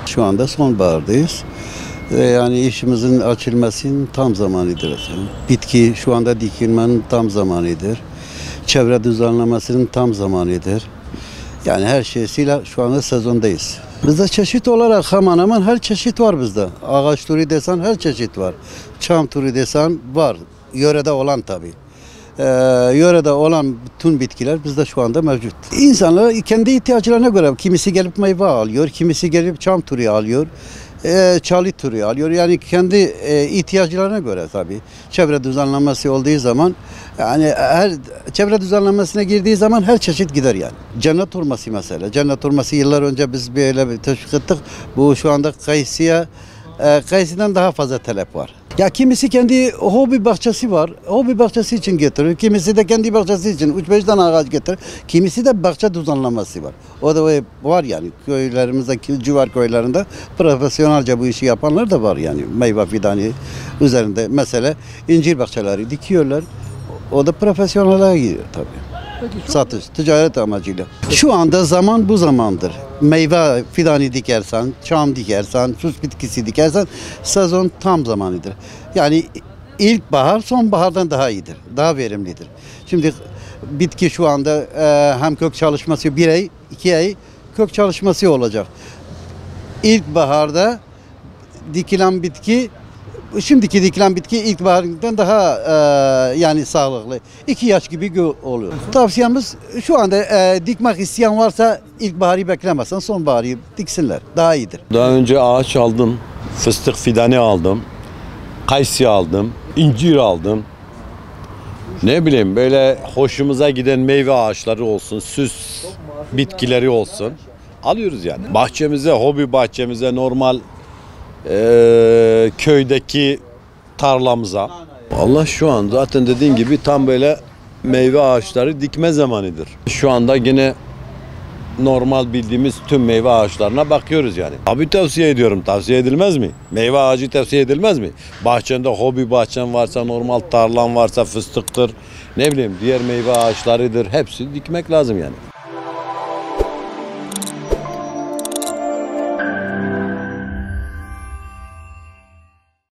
Şu anda sonbahardayız. Yani işimizin açılmasının tam zamanıdır. Bitki şu anda dikilmenin tam zamanıdır. Çevre düzenlemesinin tam zamanıdır. Yani her şeysiyle şu anda sezondayız. Bizde çeşit olarak hemen hemen her çeşit var bizde. Ağaç türü desen her çeşit var. Çam türü desen var. Yörede olan tabii. Yörede olan bütün bitkiler bizde şu anda mevcut. İnsanlar kendi ihtiyaçlarına göre kimisi gelip meyve alıyor, kimisi gelip çam türü alıyor, çalı türü alıyor. Yani kendi ihtiyaçlarına göre tabii. Çevre düzenlemesi olduğu zaman yani her çevre düzenlemesine girdiği zaman her çeşit gider yani. Cennet hurması mesela. Cennet hurması yıllar önce biz böyle bir teşvik ettik. Bu şu anda kayısıdan daha fazla talep var. Ya kimisi kendi hobi bahçesi var. Hobi bahçesi için getirir. Kimisi de kendi bahçesi için 3-5 tane ağaç getirir. Kimisi de bahçe düzenlemesi var. O da var yani köylerimizde, civar köylerinde profesyonelce bu işi yapanlar da var yani. Meyve fidanı üzerinde mesela incir bahçeleri dikiyorlar. O da profesyonele giriyor tabii. Satış, ticaret amacıyla. Şu anda zaman bu zamandır. Meyve fidanı dikersen, çam dikersen, süs bitkisi dikersen sezon tam zamanıdır. Yani ilkbahar sonbahardan daha iyidir, daha verimlidir. Şimdi bitki şu anda hem kök çalışması 1 ay, 2 ay kök çalışması olacak. İlkbaharda dikilen bitki şimdiki dikilen bitki ilkbahardan daha yani sağlıklı. 2 yaş gibi oluyor. Tavsiyemiz şu anda dikmek isteyen varsa ilkbaharı beklemezsen sonbaharı diksinler. Daha iyidir. Daha önce ağaç aldım, fıstık fidanı aldım, kayısı aldım, incir aldım. Ne bileyim böyle hoşumuza giden meyve ağaçları olsun, süs bitkileri olsun. Alıyoruz yani. Bahçemize, hobi bahçemize normal köydeki tarlamıza. Allah şu an zaten dediğin gibi tam böyle meyve ağaçları dikme zamanıdır. Şu anda yine normal bildiğimiz tüm meyve ağaçlarına bakıyoruz yani. Abi tavsiye ediyorum. Tavsiye edilmez mi? Meyve ağacı tavsiye edilmez mi? Bahçende hobi bahçen varsa, normal tarlan varsa fıstıktır. Ne bileyim diğer meyve ağaçlarıdır. Hepsi dikmek lazım yani.